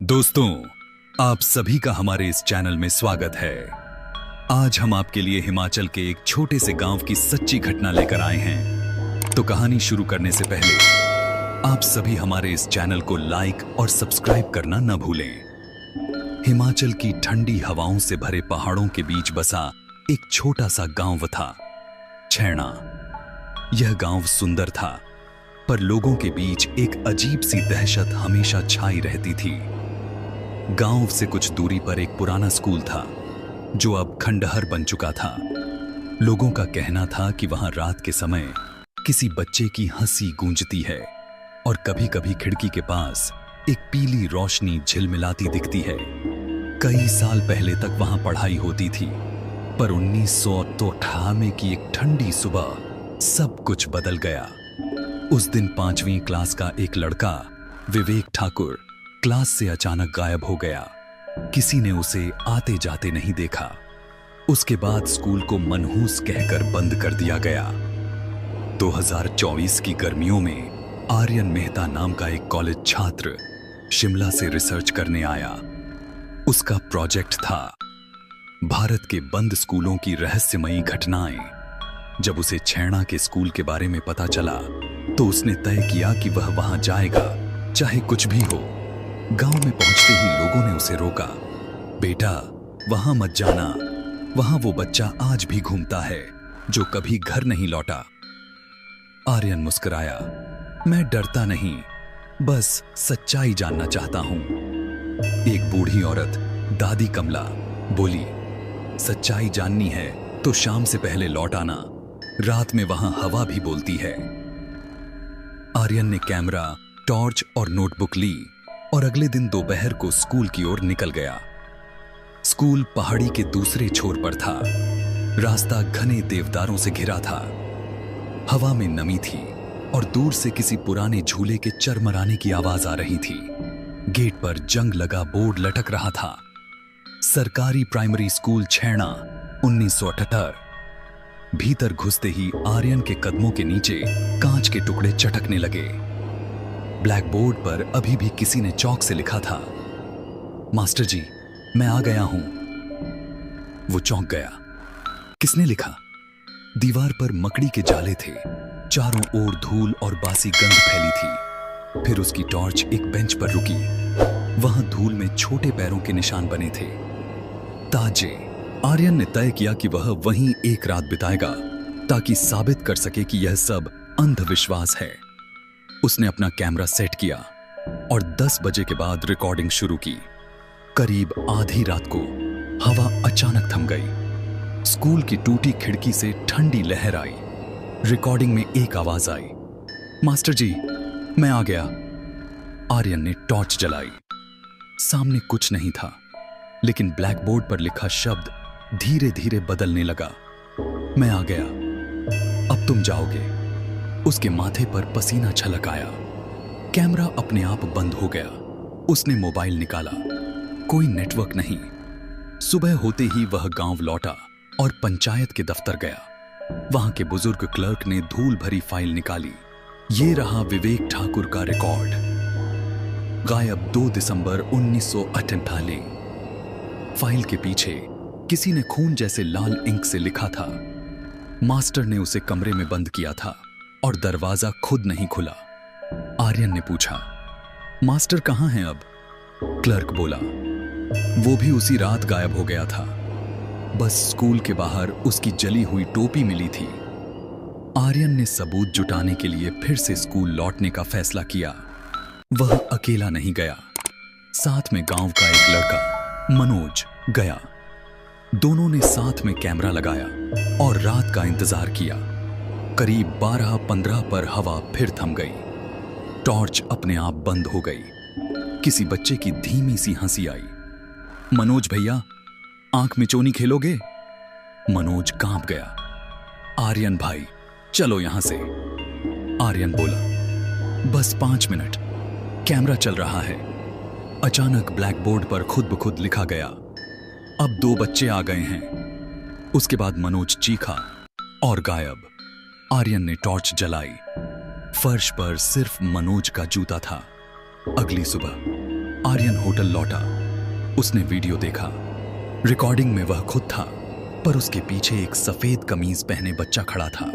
दोस्तों, आप सभी का हमारे इस चैनल में स्वागत है। आज हम आपके लिए हिमाचल के एक छोटे से गांव की सच्ची घटना लेकर आए हैं। तो कहानी शुरू करने से पहले आप सभी हमारे इस चैनल को लाइक और सब्सक्राइब करना न भूलें। हिमाचल की ठंडी हवाओं से भरे पहाड़ों के बीच बसा एक छोटा सा गांव था, छैणा। यह गांव सुंदर था, पर लोगों के बीच एक अजीब सी दहशत हमेशा छाई रहती थी। गांव से कुछ दूरी पर एक पुराना स्कूल था, जो अब खंडहर बन चुका था। लोगों का कहना था कि वहां रात के समय किसी बच्चे की हंसी गूंजती है और कभी-कभी खिड़की के पास एक पीली रोशनी झिलमिलाती दिखती है। कई साल पहले तक वहां पढ़ाई होती थी, पर 1998 की एक ठंडी सुबह सब कुछ बदल गया। उस दिन 5वीं क्लास का एक लड़का, विवेक ठाकुर, क्लास से अचानक गायब हो गया। किसी ने उसे आते जाते नहीं देखा। उसके बाद स्कूल को मनहूस कहकर बंद कर दिया गया। 2024 की गर्मियों में आर्यन मेहता नाम का एक कॉलेज छात्र शिमला से रिसर्च करने आया। उसका प्रोजेक्ट था भारत के बंद स्कूलों की रहस्यमयी घटनाएं। जब उसे छैणा के स्कूल के बारे में पता चला, तो उसने तय किया कि वह वहां जाएगा, चाहे कुछ भी हो। गांव में पहुंचते ही लोगों ने उसे रोका। बेटा, वहां मत जाना, वहां वो बच्चा आज भी घूमता है जो कभी घर नहीं लौटा। आर्यन मुस्कुराया। मैं डरता नहीं, बस सच्चाई जानना चाहता हूं। एक बूढ़ी औरत, दादी कमला, बोली, सच्चाई जाननी है तो शाम से पहले लौट आना, रात में वहां हवा भी बोलती है। आर्यन ने कैमरा, टॉर्च और नोटबुक ली और अगले दिन दोपहर को स्कूल की ओर निकल गया। स्कूल पहाड़ी के दूसरे छोर पर था। रास्ता घने देवदारों से घिरा था। हवा में नमी थी और दूर से किसी पुराने झूले के चरमराने की आवाज आ रही थी। गेट पर जंग लगा बोर्ड लटक रहा था, सरकारी प्राइमरी स्कूल छैणा, 1978। भीतर घुसते ही आर्यन के कदमों के नीचे कांच के टुकड़े चटकने लगे। ब्लैक बोर्ड पर अभी भी किसी ने चौक से लिखा था, मास्टर जी, मैं आ गया हूं। वो चौंक गया। किसने लिखा? दीवार पर मकड़ी के जाले थे, चारों ओर धूल और बासी गंध फैली थी। फिर उसकी टॉर्च एक बेंच पर रुकी। वहां धूल में छोटे पैरों के निशान बने थे, ताजे। आर्यन ने तय किया कि वह वहीं एक रात बिताएगा, ताकि साबित कर सके कि यह सब अंधविश्वास है। उसने अपना कैमरा सेट किया और 10 बजे के बाद रिकॉर्डिंग शुरू की। करीब आधी रात को हवा अचानक थम गई। स्कूल की टूटी खिड़की से ठंडी लहर आई। रिकॉर्डिंग में एक आवाज आई, मास्टर जी, मैं आ गया। आर्यन ने टॉर्च जलाई। सामने कुछ नहीं था, लेकिन ब्लैक बोर्ड पर लिखा शब्द धीरे धीरे बदलने लगा, मैं आ गया, अब तुम जाओगे। उसके माथे पर पसीना छलक आया। कैमरा अपने आप बंद हो गया। उसने मोबाइल निकाला, कोई नेटवर्क नहीं। सुबह होते ही वह गांव लौटा और पंचायत के दफ्तर गया। वहां के बुजुर्ग क्लर्क ने धूल भरी फाइल निकाली। ये रहा विवेक ठाकुर का रिकॉर्ड, गायब 2 दिसंबर 1948। फाइल के पीछे किसी ने खून जैसे लाल इंक से लिखा था, मास्टर ने उसे कमरे में बंद किया था और दरवाजा खुद नहीं खुला। आर्यन ने पूछा, मास्टर कहां हैं अब? क्लर्क बोला, वो भी उसी रात गायब हो गया था, बस स्कूल के बाहर उसकी जली हुई टोपी मिली थी। आर्यन ने सबूत जुटाने के लिए फिर से स्कूल लौटने का फैसला किया। वह अकेला नहीं गया, साथ में गांव का एक लड़का मनोज गया। दोनों ने साथ में कैमरा लगाया और रात का इंतजार किया। करीब 12-15 पर हवा फिर थम गई। टॉर्च अपने आप बंद हो गई। किसी बच्चे की धीमी सी हंसी आई, मनोज भैया, आंख मिचोनी खेलोगे? मनोज कांप गया। आर्यन भाई, चलो यहां से। आर्यन बोला, बस 5 मिनट, कैमरा चल रहा है। अचानक ब्लैक बोर्ड पर खुद ब खुद लिखा गया, अब 2 बच्चे आ गए हैं। उसके बाद मनोज चीखा और गायब। आर्यन ने टॉर्च जलाई। फर्श पर सिर्फ मनोज का जूता था। अगली सुबह आर्यन होटल लौटा। उसने वीडियो देखा। रिकॉर्डिंग में वह खुद था, पर उसके पीछे एक सफेद कमीज पहने बच्चा खड़ा था।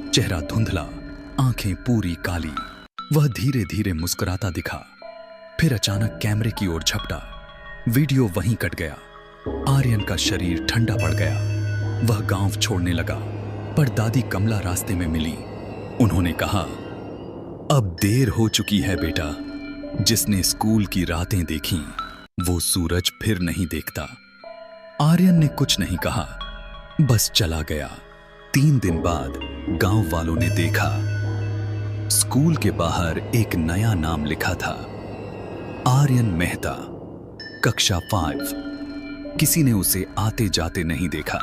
चेहरा धुंधला, आंखें पूरी काली। वह धीरे धीरे मुस्कुराता दिखा, फिर अचानक कैमरे की ओर झपटा। वीडियो वहीं कट गया। आर्यन का शरीर ठंडा पड़ गया। वह गांव छोड़ने लगा, पर दादी कमला रास्ते में मिली। उन्होंने कहा, अब देर हो चुकी है बेटा। जिसने स्कूल की रातें देखी, वो सूरज फिर नहीं देखता। आर्यन ने कुछ नहीं कहा, बस चला गया। 3 दिन बाद गांव वालों ने देखा, स्कूल के बाहर एक नया नाम लिखा था, आर्यन मेहता, कक्षा 5। किसी ने उसे आते जाते नहीं देखा।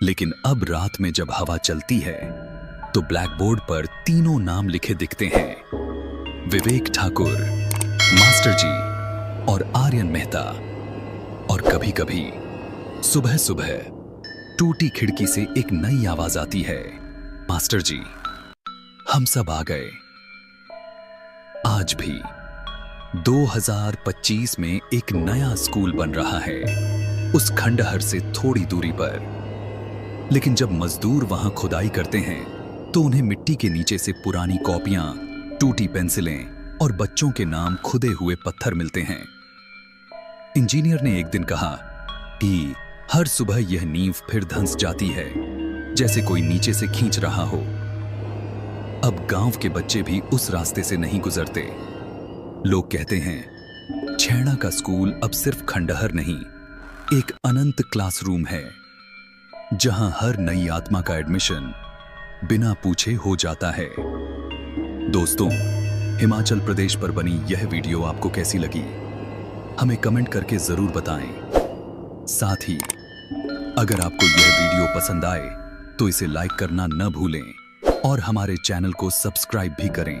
लेकिन अब रात में जब हवा चलती है तो ब्लैक बोर्ड पर तीनों नाम लिखे दिखते हैं, विवेक ठाकुर, मास्टर जी और आर्यन मेहता। और कभी कभी सुबह सुबह टूटी खिड़की से एक नई आवाज आती है, मास्टर जी, हम सब आ गए। आज भी 2025 में एक नया स्कूल बन रहा है, उस खंडहर से थोड़ी दूरी पर। लेकिन जब मजदूर वहां खुदाई करते हैं तो उन्हें मिट्टी के नीचे से पुरानी कॉपियां, टूटी पेंसिलें और बच्चों के नाम खुदे हुए पत्थर मिलते हैं। इंजीनियर ने एक दिन कहा कि हर सुबह यह नींव फिर धंस जाती है, जैसे कोई नीचे से खींच रहा हो। अब गांव के बच्चे भी उस रास्ते से नहीं गुजरते। लोग कहते हैं, छैणा का स्कूल अब सिर्फ खंडहर नहीं, एक अनंत क्लासरूम है, जहां हर नई आत्मा का एडमिशन बिना पूछे हो जाता है। दोस्तों, हिमाचल प्रदेश पर बनी यह वीडियो आपको कैसी लगी, हमें कमेंट करके जरूर बताएं। साथ ही अगर आपको यह वीडियो पसंद आए तो इसे लाइक करना न भूलें और हमारे चैनल को सब्सक्राइब भी करें।